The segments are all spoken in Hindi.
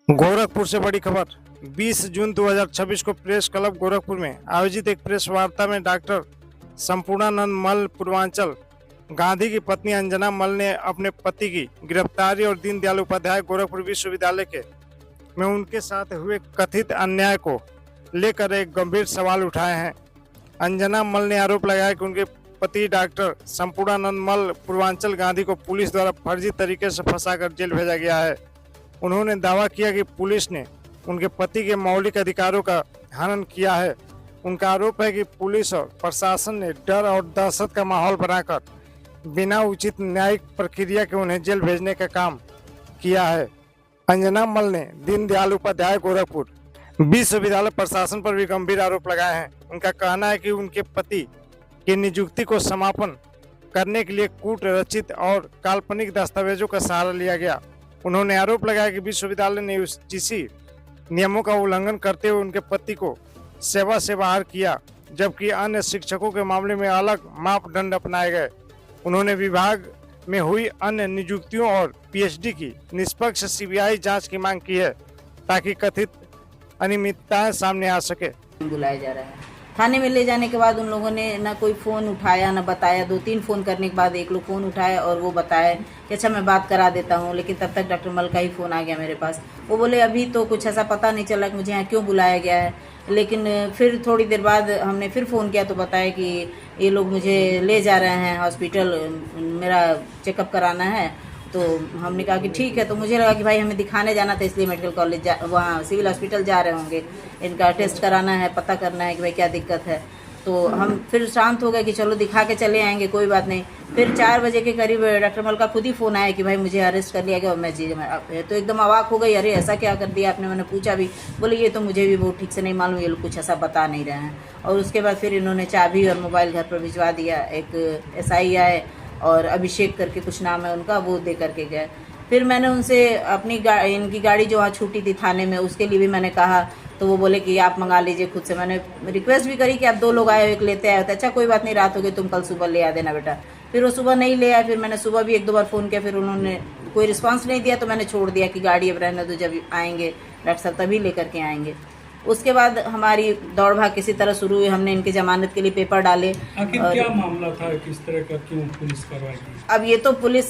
गोरखपुर से बड़ी खबर। 20 जून 2026 को प्रेस क्लब गोरखपुर में आयोजित एक प्रेस वार्ता में डॉक्टर संपूर्णानंद मल्ल पूर्वांचल गांधी की पत्नी अंजना मल्ल ने अपने पति की गिरफ्तारी और दीनदयाल उपाध्याय गोरखपुर विश्वविद्यालय के में उनके साथ हुए कथित अन्याय को लेकर एक गंभीर सवाल उठाए हैं। अंजना मल्ल ने आरोप लगाया कि उनके पति डॉक्टर संपूर्णानंद मल्ल पूर्वांचल गांधी को पुलिस द्वारा फर्जी तरीके से फंसाकर जेल भेजा गया है। उन्होंने दावा किया कि पुलिस ने उनके पति के मौलिक अधिकारों का हनन किया है। उनका आरोप है कि पुलिस और प्रशासन ने डर और दहशत का माहौल बनाकर बिना उचित न्यायिक प्रक्रिया के उन्हें जेल भेजने का काम किया है। अंजना मल्ल ने दीनदयाल उपाध्याय गोरखपुर विश्वविद्यालय प्रशासन पर भी गंभीर आरोप लगाए हैं। उनका कहना है कि उनके पति की नियुक्ति को समापन करने के लिए कूट रचित और काल्पनिक दस्तावेजों का सहारा लिया गया। उन्होंने आरोप लगाया कि विश्वविद्यालय ने यूजीसी नियमों का उल्लंघन करते हुए उनके पति को सेवा से बाहर किया, जबकि अन्य शिक्षकों के मामले में अलग मापदंड अपनाए गए। उन्होंने विभाग में हुई अन्य नियुक्तियों और पीएचडी की निष्पक्ष सीबीआई जांच की मांग की है, ताकि कथित अनियमितताएं सामने आ सके। बुलाया जा रहा है। थाने में ले जाने के बाद उन लोगों ने ना कोई फ़ोन उठाया ना बताया। 2-3 फ़ोन करने के बाद एक लोग फ़ोन उठाया और वो बताया कि अच्छा मैं बात करा देता हूँ, लेकिन तब तक डॉक्टर मल्ल का ही फ़ोन आ गया मेरे पास। वो बोले अभी तो कुछ ऐसा पता नहीं चला कि मुझे यहाँ क्यों बुलाया गया है। लेकिन फिर थोड़ी देर बाद हमने फिर फ़ोन किया तो बताया कि ये लोग मुझे ले जा रहे हैं हॉस्पिटल, मेरा चेकअप कराना है। तो हमने कहा कि ठीक है। तो मुझे लगा कि भाई हमें दिखाने जाना था, इसलिए मेडिकल कॉलेज वहाँ सिविल हॉस्पिटल जा रहे होंगे, इनका टेस्ट कराना है, पता करना है कि भाई क्या दिक्कत है। तो हम फिर शांत हो गए कि चलो दिखा के चले आएंगे, कोई बात नहीं। फिर 4 बजे के करीब डॉक्टर मल्ल का खुद ही फ़ोन आया कि भाई मुझे अरेस्ट कर लिया गया। और मैं तो एकदम अवाक हो गई, अरे ऐसा क्या कर दिया आपने। मैंने पूछा भी, बोले ये तो मुझे भी बहुत ठीक से नहीं मालूम, ये लोग कुछ ऐसा बता नहीं रहे हैं। और उसके बाद फिर इन्होंने चाबी और मोबाइल घर पर भिजवा दिया। एक SI आए और अभिषेक करके कुछ नाम है उनका, वो दे करके गए। फिर मैंने उनसे अपनी इनकी गाड़ी जो वहाँ छूटी थी थाने में, उसके लिए भी मैंने कहा। तो वो बोले कि आप मंगा लीजिए खुद से। मैंने रिक्वेस्ट भी करी कि आप 2 लोग आए हो, एक लेते आए हो। तो अच्छा कोई बात नहीं, रात हो गई, तुम कल सुबह ले आ देना बेटा। फिर वो सुबह नहीं ले आए। फिर मैंने सुबह भी 1-2 बार फ़ोन किया, फिर उन्होंने कोई रिस्पांस नहीं दिया। तो मैंने छोड़ दिया कि गाड़ी अब रहने दो, जब आएंगे डॉक्टर साहब तभी ले करके आएंगे। उसके बाद हमारी दौड़ भाग किसी तरह शुरू हुई। हमने इनकी जमानत के लिए पेपर डाले। आखिर क्या मामला था, किस तरह का, क्यों पुलिस कार्रवाई की? अब ये तो पुलिस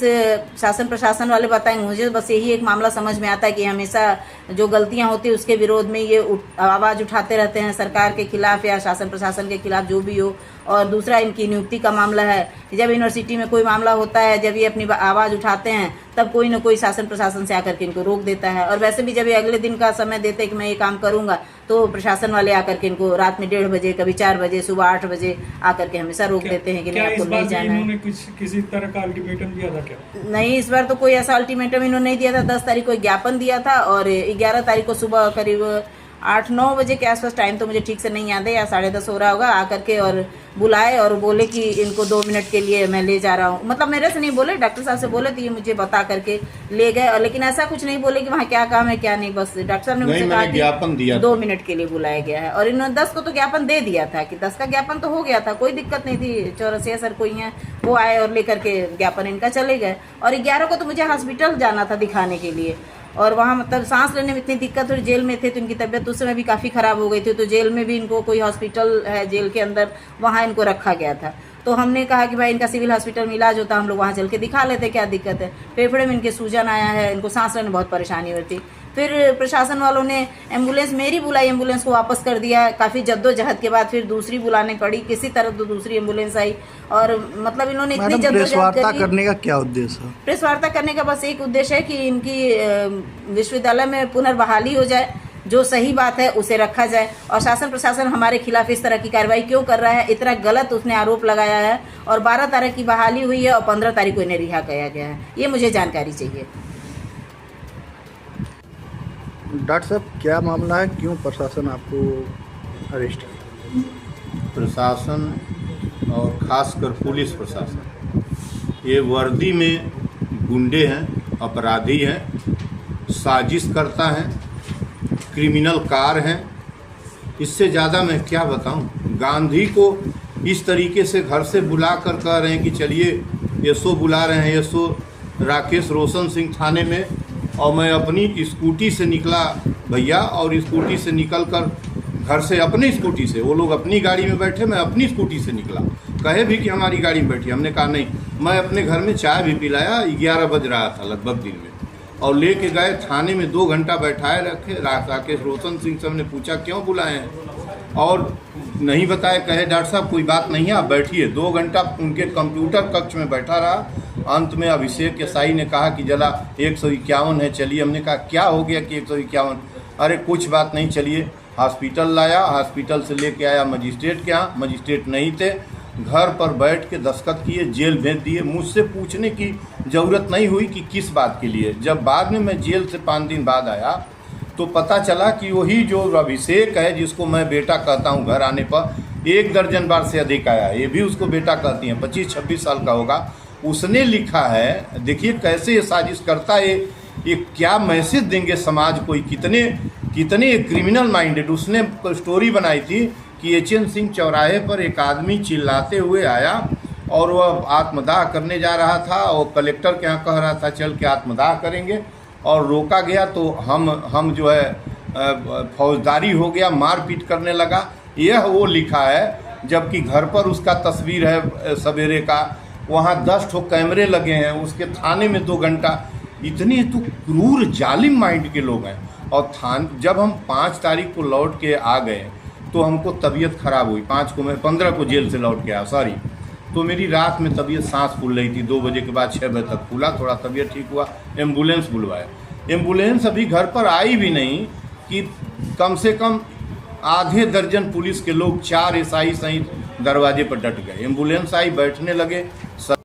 शासन प्रशासन वाले बताएंगे। मुझे बस यही एक मामला समझ में आता है कि हमेशा जो गलतियां होती है उसके विरोध में ये आवाज़ उठाते रहते हैं, सरकार के खिलाफ या शासन प्रशासन के खिलाफ जो भी हो। और दूसरा इनकी नियुक्ति का मामला है। जब यूनिवर्सिटी में कोई मामला होता है, जब ये अपनी आवाज़ उठाते हैं, तब कोई न कोई शासन प्रशासन से आकर के इनको रोक देता है। और वैसे भी जब ये अगले दिन का समय देते हैं कि मैं ये काम करूंगा, तो प्रशासन वाले आकर के इनको रात में 1:30 बजे, कभी 4 बजे, सुबह 8 बजे आकर के हमेशा रोक देते हैं कि नहीं आपको नहीं जाना है। किसी तरह का अल्टीमेटम दिया था क्या? नहीं, इस बार तो कोई ऐसा अल्टीमेटम इन्होंने नहीं दिया था। 10 तारीख को ज्ञापन दिया था और 11 तारीख को सुबह करीब 8-9 बजे के आसपास, टाइम तो मुझे ठीक से नहीं याद है, या 10:30 हो रहा होगा, आकर के और बुलाए और बोले कि इनको 2 मिनट के लिए मैं ले जा रहा हूँ। मतलब मेरे से नहीं बोले, डॉक्टर साहब से बोले, तो ये मुझे बता करके ले गए। और लेकिन ऐसा कुछ नहीं बोले कि वहाँ क्या काम है क्या नहीं। बस डॉक्टर साहब ने मुझे कहा कि 2 मिनट के लिए बुलाया गया है। और इन्होंने 10 को तो ज्ञापन दे दिया था कि 10 का ज्ञापन तो हो गया था, कोई दिक्कत नहीं थी। 84 सर कोई है, वो आए और लेकर के ज्ञापन इनका चले गए। और 11 को तो मुझे हॉस्पिटल जाना था दिखाने के लिए। और वहाँ मतलब सांस लेने में इतनी दिक्कत हुई, जेल में थे तो इनकी तबीयत उस समय भी काफ़ी ख़राब हो गई थी। तो जेल में भी इनको कोई हॉस्पिटल है जेल के अंदर, वहाँ इनको रखा गया था। तो हमने कहा कि भाई इनका सिविल हॉस्पिटल में इलाज होता, हम लोग वहाँ चल के दिखा लेते, क्या दिक्कत है। फेफड़े में इनके सूजन आया है, इनको सांस लेने में बहुत परेशानी होती। फिर प्रशासन वालों ने एम्बुलेंस मेरी बुलाई, एम्बुलेंस को वापस कर दिया। काफ़ी जद्दोजहद के बाद फिर दूसरी बुलानी पड़ी, किसी तरह तो दूसरी एम्बुलेंस आई। और मतलब इन्होंने इतनी जद्दोजहद करने का क्या उद्देश्य है? प्रेस वार्ता करने का बस एक उद्देश्य है कि इनकी विश्वविद्यालय में पुनर्बहाली हो जाए, जो सही बात है उसे रखा जाए। और शासन प्रशासन हमारे खिलाफ इस तरह की कार्रवाई क्यों कर रहा है, इतना गलत उसने आरोप लगाया है। और 12 तारीख की बहाली हुई है और 15 तारीख को इन्हें रिहा किया गया है। ये मुझे जानकारी चाहिए। डॉक्टर साहब क्या मामला है, क्यों प्रशासन आपको अरेस्ट किया? प्रशासन और खासकर पुलिस प्रशासन ये वर्दी में गुंडे हैं, अपराधी हैं, साजिश करता है, क्रिमिनल कार हैं। इससे ज़्यादा मैं क्या बताऊं। गांधी को इस तरीके से घर से बुला कर कह रहे हैं कि चलिए एसओ बुला रहे हैं, एसओ राकेश रोशन सिंह थाने में, और मैं अपनी स्कूटी से निकला भैया, और स्कूटी से निकल कर घर से अपनी स्कूटी से, वो लोग अपनी गाड़ी में बैठे, मैं अपनी स्कूटी से निकला। कहे भी कि हमारी गाड़ी में बैठी, हमने कहा नहीं। मैं अपने घर में चाय भी पिलाया, 11 बज रहा था लगभग दिन में, और लेके गए थाने में। 2 घंटा बैठाए रखे। राकेश रोशन सिंह से हमने पूछा क्यों बुलाए हैं, और नहीं बताए। कहे डॉक्टर साहब कोई बात नहीं है, आप बैठिए। 2 घंटा उनके कंप्यूटर कक्ष में बैठा रहा। अंत में अभिषेक एसआई ने कहा कि जरा 151 है, चलिए। हमने कहा क्या हो गया कि 151? अरे कुछ बात नहीं, चलिए। हॉस्पिटल लाया, हॉस्पिटल से लेके आया मजिस्ट्रेट के यहाँ, मजिस्ट्रेट नहीं थे। घर पर बैठ के दस्तखत किए, जेल भेज दिए। मुझसे पूछने की ज़रूरत नहीं हुई कि किस बात के लिए। जब बाद में मैं जेल से 5 दिन बाद आया तो पता चला कि वही जो अभिषेक है, जिसको मैं बेटा कहता हूँ, घर आने पर 1 दर्जन बार से अधिक आया, ये भी उसको बेटा कहती हैं, 25-26 साल का होगा। उसने लिखा है, देखिए कैसे ये साजिश करता है, ये क्या मैसेज देंगे समाज को, कितने क्रिमिनल माइंडेड। उसने स्टोरी बनाई थी कि एचएन सिंह चौराहे पर एक आदमी चिल्लाते हुए आया और वह आत्मदाह करने जा रहा था, और कलेक्टर के यहाँ कह रहा था चल के आत्मदाह करेंगे, और रोका गया तो हम जो है फौजदारी हो गया, मारपीट करने लगा। यह वो लिखा है, जबकि घर पर उसका तस्वीर है सवेरे का, वहाँ 10 ठो कैमरे लगे हैं, उसके थाने में 2 घंटा। इतने तो क्रूर जालिम माइंड के लोग हैं। और जब हम 5 तारीख को लौट के आ गए तो हमको तबीयत खराब हुई। 5 को, मैं 15 को जेल से लौट के आया, सॉरी। तो मेरी रात में तबीयत सांस फूल रही थी, 2 बजे के बाद 6 बजे तक फूला। थोड़ा तबीयत ठीक हुआ, एम्बुलेंस बुलवाया। एम्बुलेंस अभी घर पर आई भी नहीं कि कम से कम आधे दर्जन पुलिस के लोग, 4 एसआई सहित दरवाजे पर डट गए। एम्बुलेंस आई, बैठने लगे।